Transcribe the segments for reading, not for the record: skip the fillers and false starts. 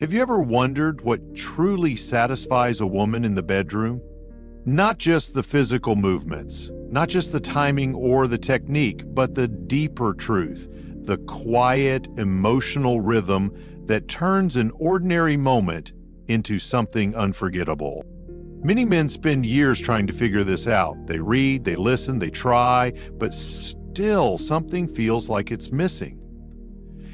Have you ever wondered what truly satisfies a woman in the bedroom? Not just the physical movements, not just the timing or the technique, but the deeper truth, the quiet, emotional rhythm that turns an ordinary moment into something unforgettable. Many men spend years trying to figure this out. They read, they listen, they try, but still something feels like it's missing.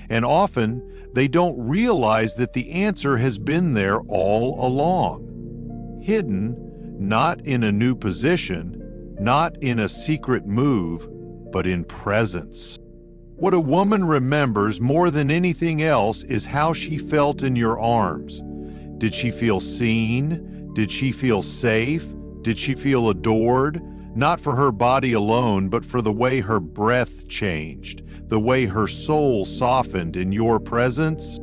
And often, they don't realize that the answer has been there all along. Hidden, not in a new position, not in a secret move, but in presence. What a woman remembers more than anything else is how she felt in your arms. Did she feel seen? Did she feel safe? Did she feel adored? Not for her body alone, but for the way her breath changed, the way her soul softened in your presence.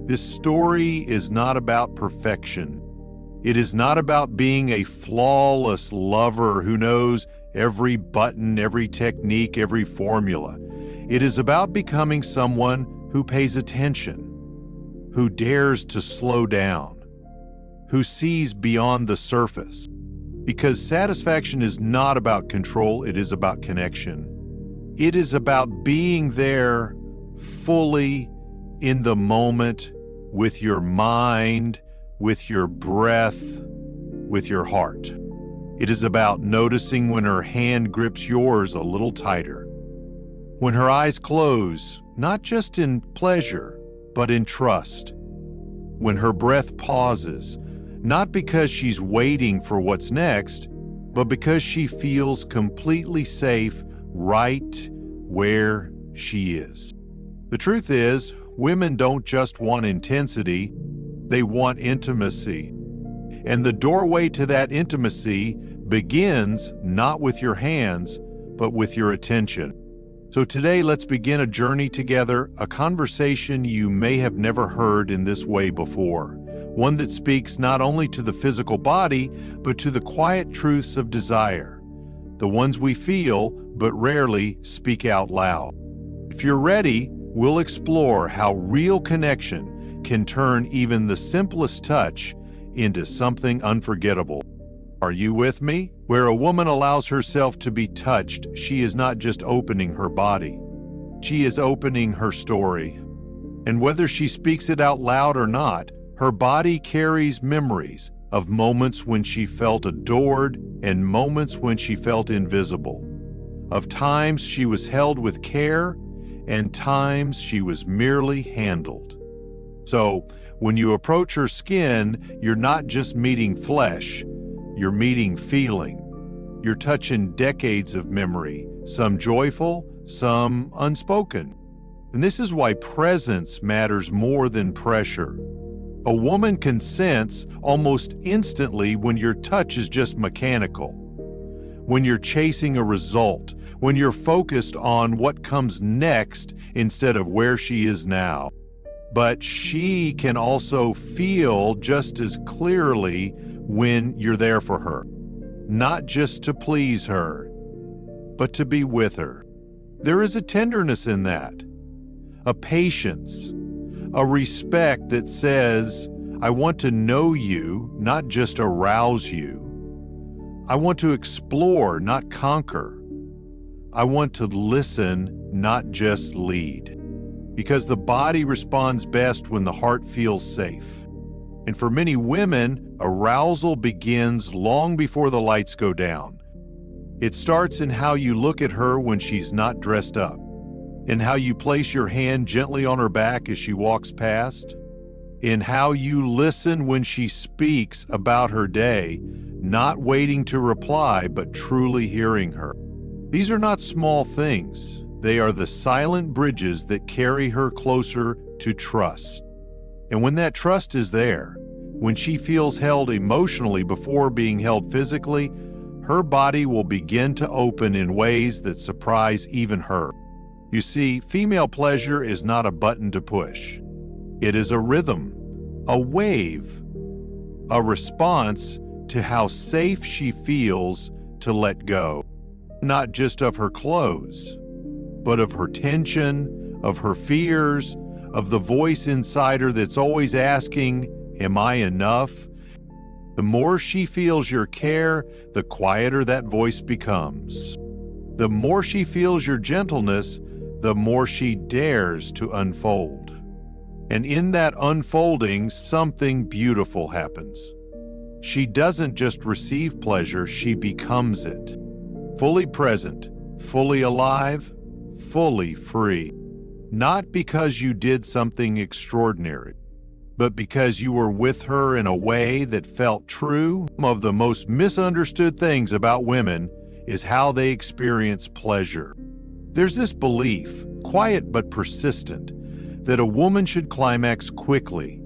This story is not about perfection. It is not about being a flawless lover who knows every button, every technique, every formula. It is about becoming someone who pays attention, who dares to slow down, who sees beyond the surface. Because satisfaction is not about control, it is about connection. It is about being there fully in the moment with your mind, with your breath, with your heart. It is about noticing when her hand grips yours a little tighter. When her eyes close, not just in pleasure, but in trust. When her breath pauses, not because she's waiting for what's next, but because she feels completely safe right where she is. The truth is, women don't just want intensity, they want intimacy. And the doorway to that intimacy begins not with your hands, but with your attention. So today, let's begin a journey together, a conversation you may have never heard in this way before. One that speaks not only to the physical body, but to the quiet truths of desire, the ones we feel but rarely speak out loud. If you're ready, we'll explore how real connection can turn even the simplest touch into something unforgettable. Are you with me? Where a woman allows herself to be touched, she is not just opening her body. She is opening her story. And whether she speaks it out loud or not, her body carries memories of moments when she felt adored and moments when she felt invisible, of times she was held with care and times she was merely handled. So, when you approach her skin, you're not just meeting flesh, you're meeting feeling. You're touching decades of memory, some joyful, some unspoken. And this is why presence matters more than pressure. A woman can sense almost instantly when your touch is just mechanical, when you're chasing a result, when you're focused on what comes next instead of where she is now. But she can also feel just as clearly when you're there for her, not just to please her, but to be with her. There is a tenderness in that, a patience, a respect that says, I want to know you, not just arouse you. I want to explore, not conquer. I want to listen, not just lead. Because the body responds best when the heart feels safe. And for many women, arousal begins long before the lights go down. It starts in how you look at her when she's not dressed up, in how you place your hand gently on her back as she walks past, in how you listen when she speaks about her day, not waiting to reply, but truly hearing her. These are not small things. They are the silent bridges that carry her closer to trust. And when that trust is there, when she feels held emotionally before being held physically, her body will begin to open in ways that surprise even her. You see, female pleasure is not a button to push. It is a rhythm, a wave, a response to how safe she feels to let go, not just of her clothes, but of her tension, of her fears, of the voice inside her that's always asking, "Am I enough?" The more she feels your care, the quieter that voice becomes. The more she feels your gentleness, the more she dares to unfold. And in that unfolding, something beautiful happens. She doesn't just receive pleasure, she becomes it. Fully present, fully alive, fully free. Not because you did something extraordinary, but because you were with her in a way that felt true. One of the most misunderstood things about women is how they experience pleasure. There's this belief, quiet but persistent, that a woman should climax quickly,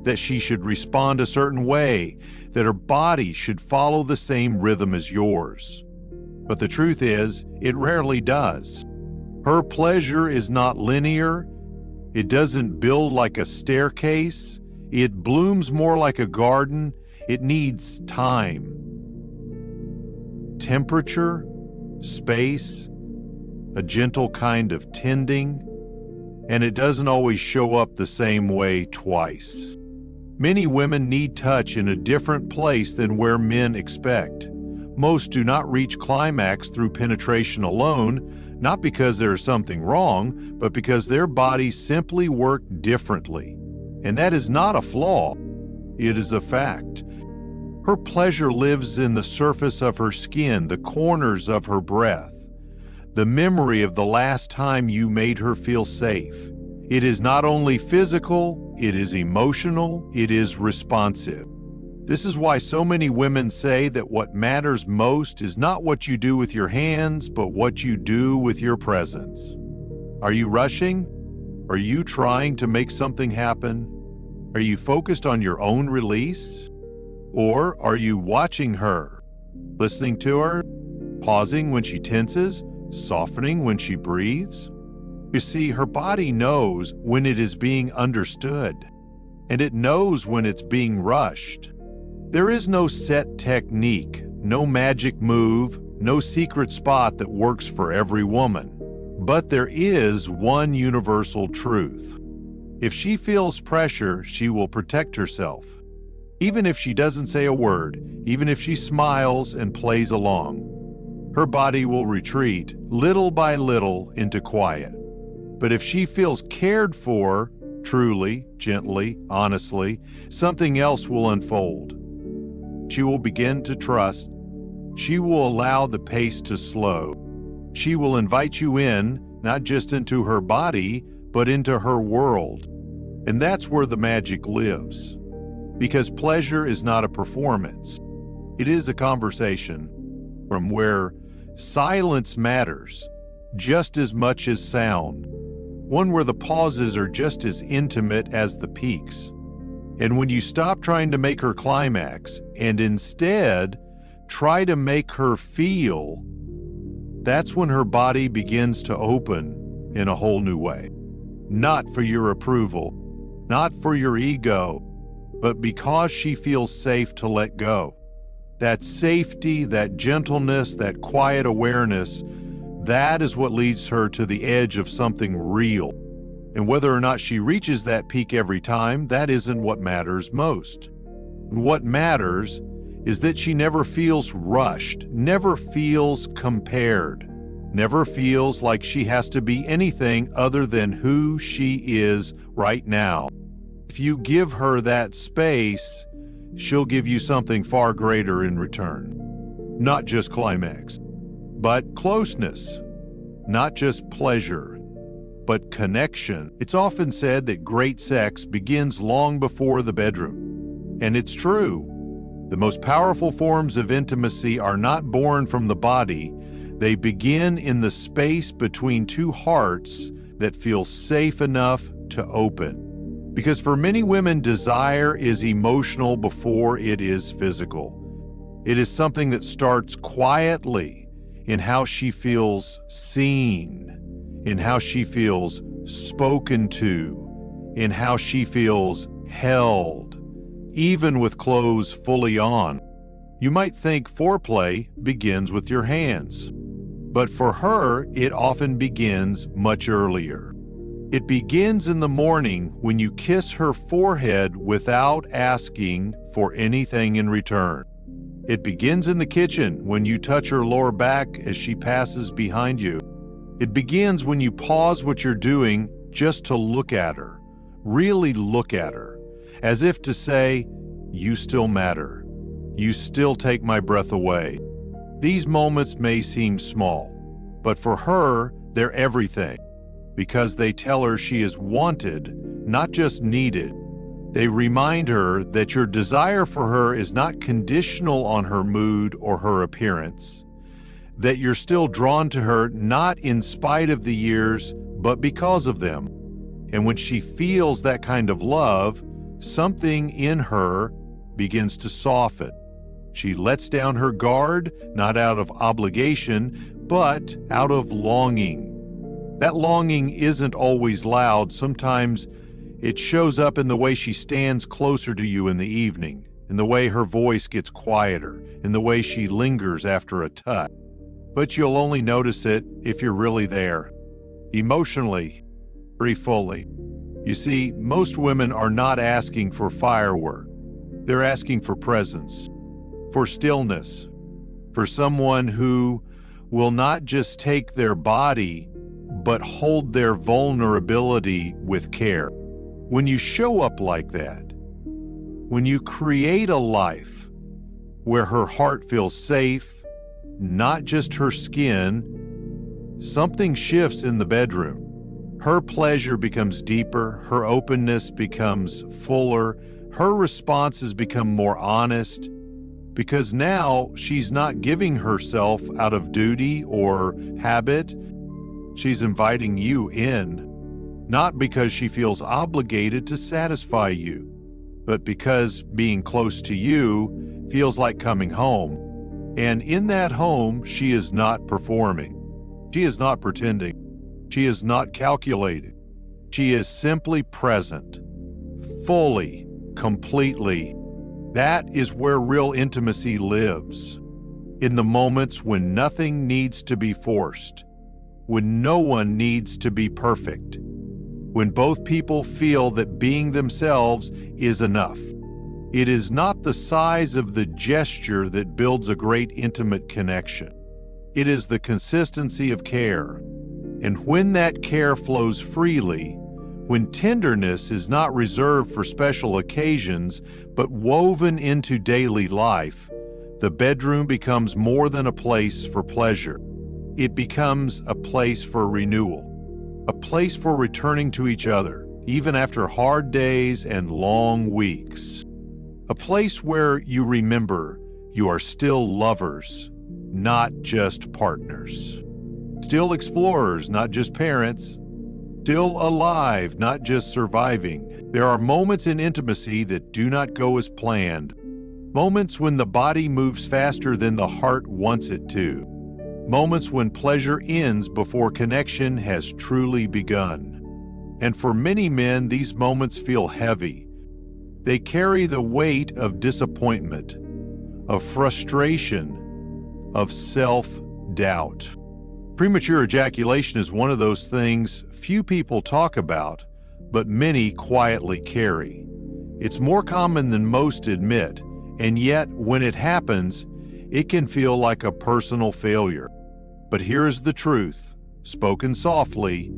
that she should respond a certain way, that her body should follow the same rhythm as yours. But the truth is, it rarely does. Her pleasure is not linear. It doesn't build like a staircase. It blooms more like a garden. It needs time, temperature, space, a gentle kind of tending, and it doesn't always show up the same way twice. Many women need touch in a different place than where men expect. Most do not reach climax through penetration alone, not because there is something wrong, but because their bodies simply work differently. And that is not a flaw, it is a fact. Her pleasure lives in the surface of her skin, the corners of her breath, the memory of the last time you made her feel safe. It is not only physical, it is emotional, it is responsive. This is why so many women say that what matters most is not what you do with your hands, but what you do with your presence. Are you rushing? Are you trying to make something happen? Are you focused on your own release? Or are you watching her, listening to her, pausing when she tenses, softening when she breathes? You see, her body knows when it is being understood, and it knows when it's being rushed. There is no set technique, no magic move, no secret spot that works for every woman. But there is one universal truth. If she feels pressure, she will protect herself. Even if she doesn't say a word, even if she smiles and plays along, her body will retreat little by little into quiet. But if she feels cared for, truly, gently, honestly, something else will unfold. She will begin to trust. She will allow the pace to slow. She will invite you in, not just into her body, but into her world. And that's where the magic lives. Because pleasure is not a performance. It is a conversation from where silence matters just as much as sound. One where the pauses are just as intimate as the peaks. And when you stop trying to make her climax and instead try to make her feel, that's when her body begins to open in a whole new way. Not for your approval, not for your ego, but because she feels safe to let go. That safety, that gentleness, that quiet awareness, that is what leads her to the edge of something real. And whether or not she reaches that peak every time, that isn't what matters most. What matters is that she never feels rushed, never feels compared, never feels like she has to be anything other than who she is right now. If you give her that space, she'll give you something far greater in return. Not just climax, but closeness. Not just pleasure, but connection. It's often said that great sex begins long before the bedroom. And it's true. The most powerful forms of intimacy are not born from the body. They begin in the space between two hearts that feel safe enough to open. Because for many women, desire is emotional before it is physical. It is something that starts quietly in how she feels seen, in how she feels spoken to, in how she feels held, even with clothes fully on. You might think foreplay begins with your hands, but for her, it often begins much earlier. It begins in the morning when you kiss her forehead without asking for anything in return. It begins in the kitchen when you touch her lower back as she passes behind you. It begins when you pause what you're doing just to look at her, really look at her, as if to say, "You still matter. You still take my breath away." These moments may seem small, but for her, they're everything, because they tell her she is wanted, not just needed. They remind her that your desire for her is not conditional on her mood or her appearance, that you're still drawn to her not in spite of the years, but because of them. And when she feels that kind of love, something in her begins to soften. She lets down her guard, not out of obligation, but out of longing. That longing isn't always loud. Sometimes it shows up in the way she stands closer to you in the evening, in the way her voice gets quieter, in the way she lingers after a touch. But you'll only notice it if you're really there, emotionally, very fully. You see, most women are not asking for firework. They're asking for presence, for stillness, for someone who will not just take their body, but hold their vulnerability with care. When you show up like that, when you create a life where her heart feels safe, not just her skin, something shifts in the bedroom. Her pleasure becomes deeper, her openness becomes fuller, her responses become more honest, because now she's not giving herself out of duty or habit. She's inviting you in, not because she feels obligated to satisfy you, but because being close to you feels like coming home. And in that home, she is not performing. She is not pretending. She is not calculated. She is simply present, fully, completely. That is where real intimacy lives, in the moments when nothing needs to be forced, when no one needs to be perfect, when both people feel that being themselves is enough. It is not the size of the gesture that builds a great intimate connection. It is the consistency of care. And when that care flows freely, when tenderness is not reserved for special occasions, but woven into daily life, the bedroom becomes more than a place for pleasure. It becomes a place for renewal, a place for returning to each other, even after hard days and long weeks. A place where you remember you are still lovers, not just partners. Still explorers, not just parents. Still alive, not just surviving. There are moments in intimacy that do not go as planned. Moments when the body moves faster than the heart wants it to. Moments when pleasure ends before connection has truly begun. And for many men, these moments feel heavy. They carry the weight of disappointment, of frustration, of self-doubt. Premature ejaculation is one of those things few people talk about, but many quietly carry. It's more common than most admit, and yet when it happens, it can feel like a personal failure. But here is the truth, spoken softly,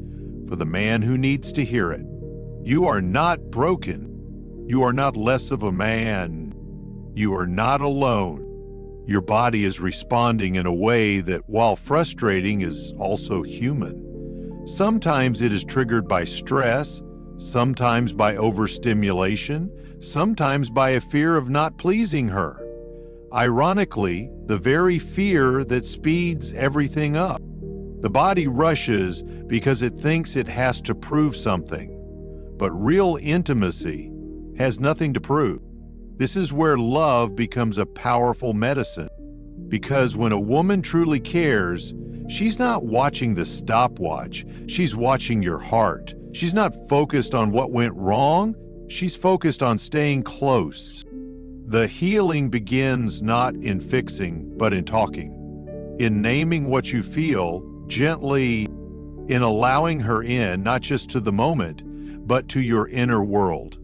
for the man who needs to hear it. You are not broken. You are not less of a man. You are not alone. Your body is responding in a way that, while frustrating, is also human. Sometimes it is triggered by stress, sometimes by overstimulation, sometimes by a fear of not pleasing her. Ironically, the very fear that speeds everything up. The body rushes because it thinks it has to prove something. But real intimacy has nothing to prove. This is where love becomes a powerful medicine. Because when a woman truly cares, she's not watching the stopwatch, she's watching your heart. She's not focused on what went wrong, she's focused on staying close. The healing begins not in fixing, but in talking. In naming what you feel, gently in allowing her in, not just to the moment, but to your inner world.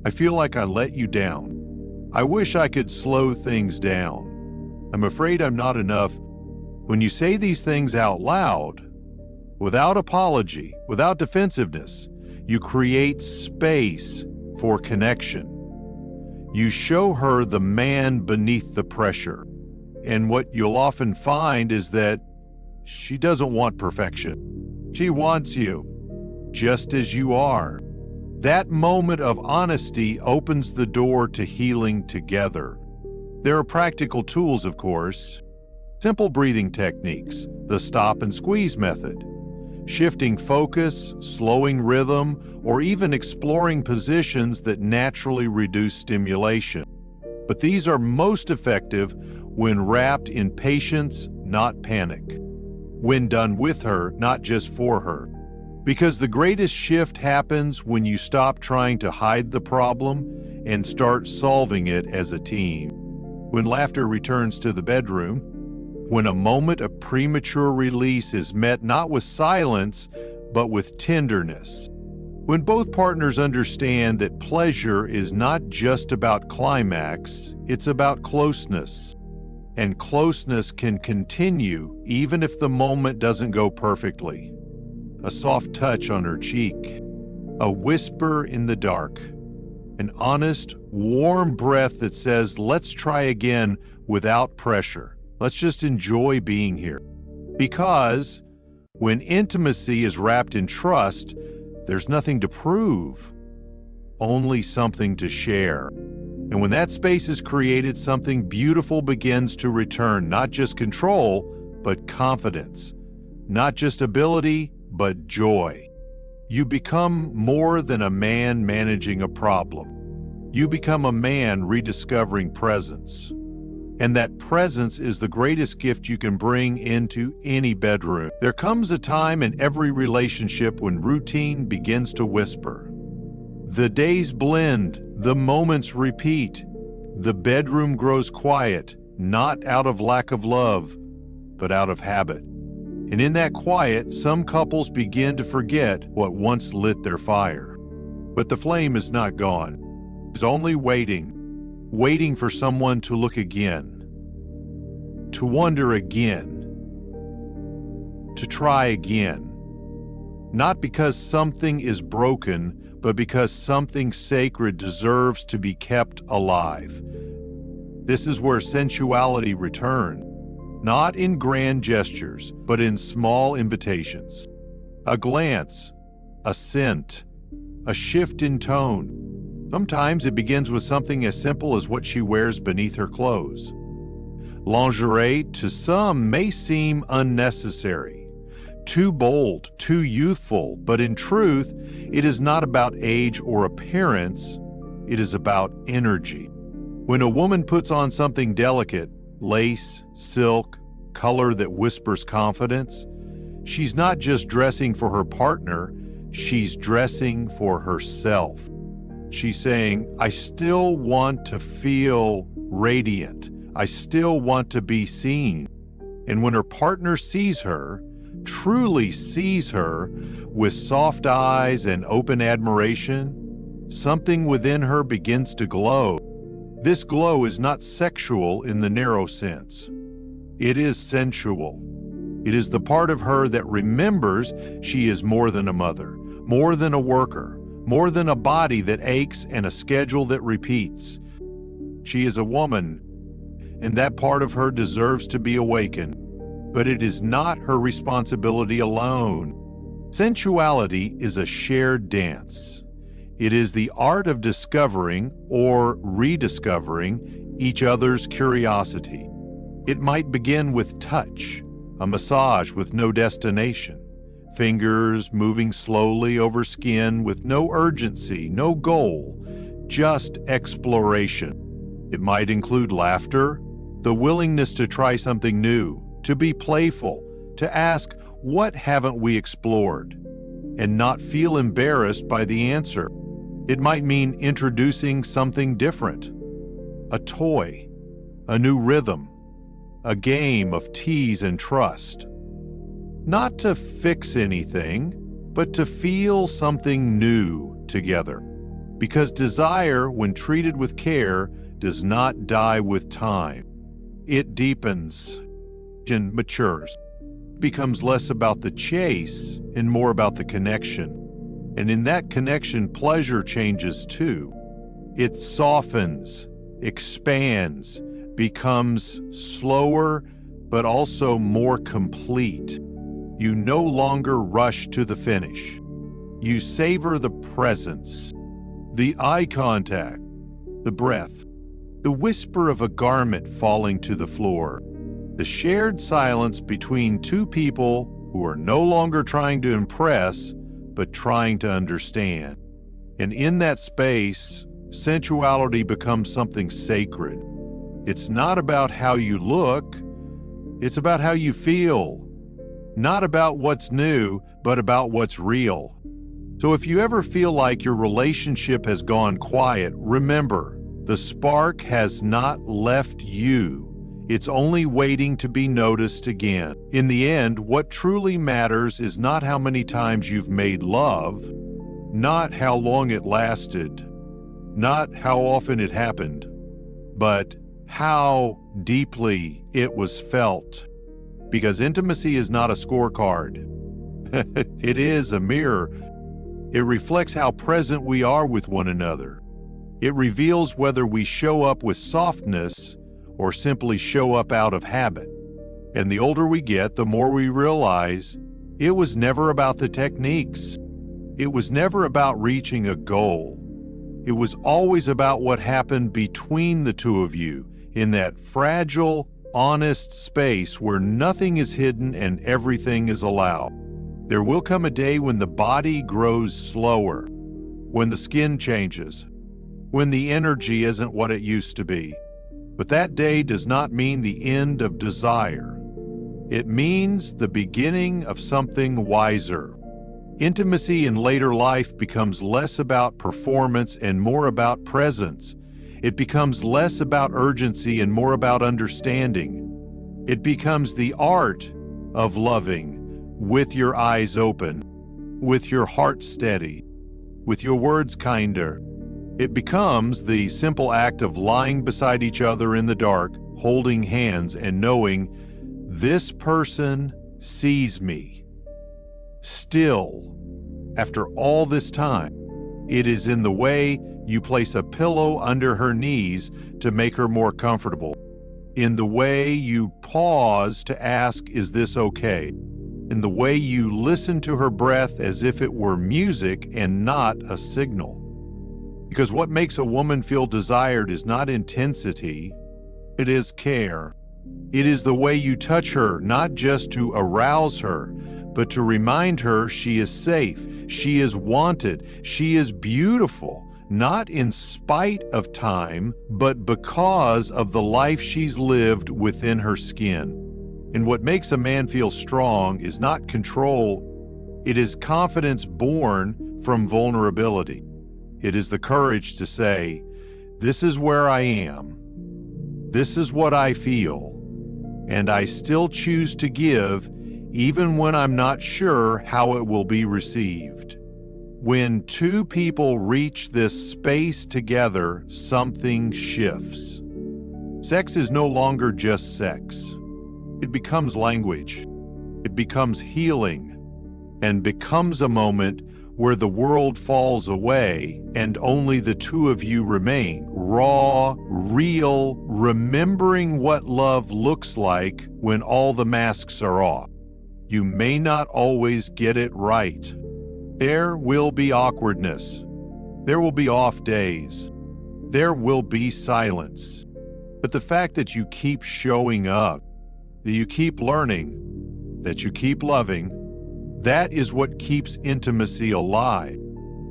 I feel like I let you down. I wish I could slow things down. I'm afraid I'm not enough. When you say these things out loud, without apology, without defensiveness, you create space for connection. You show her the man beneath the pressure. And what you'll often find is that she doesn't want perfection. She wants you just as you are. That moment of honesty opens the door to healing together. There are practical tools, of course. Simple breathing techniques, the stop and squeeze method, shifting focus, slowing rhythm, or even exploring positions that naturally reduce stimulation. But these are most effective when wrapped in patience, not panic. When done with her, not just for her. Because the greatest shift happens when you stop trying to hide the problem and start solving it as a team. When laughter returns to the bedroom, when a moment of premature release is met not with silence, but with tenderness. When both partners understand that pleasure is not just about climax, it's about closeness. And closeness can continue even if the moment doesn't go perfectly. A soft touch on her cheek, a whisper in the dark, an honest, warm breath that says, let's try again without pressure. Let's just enjoy being here. Because when intimacy is wrapped in trust, there's nothing to prove, only something to share. And when that space is created, something beautiful begins to return, not just control, but confidence, not just ability, but joy. You become more than a man managing a problem. You become a man rediscovering presence. And that presence is the greatest gift you can bring into any bedroom. There comes a time in every relationship when routine begins to whisper. The days blend, the moments repeat. The bedroom grows quiet, not out of lack of love, but out of habit. And in that quiet, some couples begin to forget what once lit their fire. But the flame is not gone. It's only waiting for someone to look again, to wonder again, to try again. Not because something is broken, but because something sacred deserves to be kept alive. This is where sensuality returns. Not in grand gestures, but in small invitations. A glance, a scent, a shift in tone. Sometimes it begins with something as simple as what she wears beneath her clothes. Lingerie, to some, may seem unnecessary, too bold, too youthful, but in truth, it is not about age or appearance, it is about energy. When a woman puts on something delicate, lace, silk, color that whispers confidence, she's not just dressing for her partner, she's dressing for herself. She's saying, I still want to feel radiant. I still want to be seen. And when her partner sees her, truly sees her with soft eyes and open admiration, something within her begins to glow. This glow is not sexual in the narrow sense. It is sensual. It is the part of her that remembers she is more than a mother, more than a worker, more than a body that aches and a schedule that repeats. She is a woman, and that part of her deserves to be awakened. But it is not her responsibility alone. Sensuality is a shared dance. It is the art of discovering or rediscovering each other's curiosity. It might begin with touch, a massage with no destination, fingers moving slowly over skin with no urgency, no goal, just exploration. It might include laughter, the willingness to try something new, to be playful, to ask, what haven't we explored? And not feel embarrassed by the answer. It might mean introducing something different, a toy, a new rhythm, a game of tease and trust. not to fix anything, but to feel something new together. Because desire, when treated with care, does not die with time. It deepens and matures, becomes less about the chase and more about the connection. And in that connection, pleasure changes too. It softens, expands, becomes slower, but also more complete. You no longer rush to the finish. You savor the presence, the eye contact, the breath, the whisper of a garment falling to the floor, the shared silence between two people who are no longer trying to impress, but trying to understand. And in that space, sensuality becomes something sacred. It's not about how you look, it's about how you feel. Not about what's new, but about what's real. So if you ever feel like your relationship has gone quiet, remember, the spark has not left you. It's only waiting to be noticed again. In the end, what truly matters is not how many times you've made love, not how long it lasted, not how often it happened, but how deeply it was felt. Because intimacy is not a scorecard. It is a mirror. It reflects how present we are with one another. It reveals whether we show up with softness or simply show up out of habit. And the older we get, the more we realize it was never about the techniques. It was never about reaching a goal. It was always about what happened between the two of you in that fragile, honest space where nothing is hidden and everything is allowed. There will come a day when the body grows slower, when the skin changes, when the energy isn't what it used to be. But that day does not mean the end of desire. It means the beginning of something wiser. Intimacy in later life becomes less about performance and more about presence. It becomes less about urgency and more about understanding. It becomes the art of loving with your eyes open, with your heart steady, with your words kinder. It becomes the simple act of lying beside each other in the dark, holding hands and knowing this person sees me. Still, after all this time, it is in the way you place a pillow under her knees to make her more comfortable. In the way you pause to ask, is this okay? In the way you listen to her breath as if it were music and not a signal. Because what makes a woman feel desired is not intensity, it is care. It is the way you touch her, not just to arouse her, but to remind her she is safe, she is wanted, she is beautiful, not in spite of time, but because of the life she's lived within her skin. And what makes a man feel strong is not control, it is confidence born from vulnerability. It is the courage to say, this is where I am, this is what I feel, and I still choose to give even when I'm not sure how it will be received. When two people reach this space together, something shifts. Sex is no longer just sex. It becomes language. It becomes healing and becomes a moment where the world falls away and only the two of you remain, raw, real, remembering what love looks like when all the masks are off. You may not always get it right. There will be awkwardness. There will be off days. There will be silence. But the fact that you keep showing up, that you keep learning, that you keep loving, that is what keeps intimacy alive.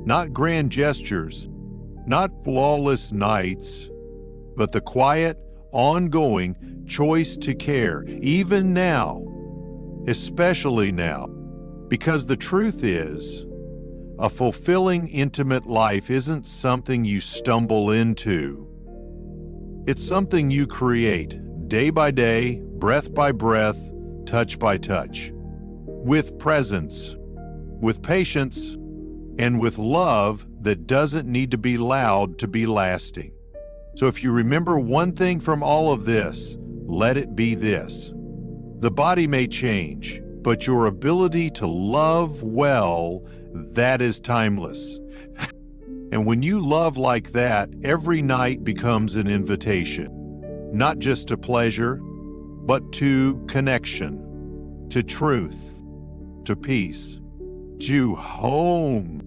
Not grand gestures, not flawless nights, but the quiet, ongoing choice to care, even now, especially now. Because the truth is, a fulfilling, intimate life isn't something you stumble into. It's something you create day by day, breath by breath, touch by touch. with presence, with patience, and with love that doesn't need to be loud to be lasting. So if you remember one thing from all of this, let it be this. The body may change, but your ability to love well, that is timeless. And when you love like that, every night becomes an invitation, not just to pleasure, but to connection, to truth, to peace, to home.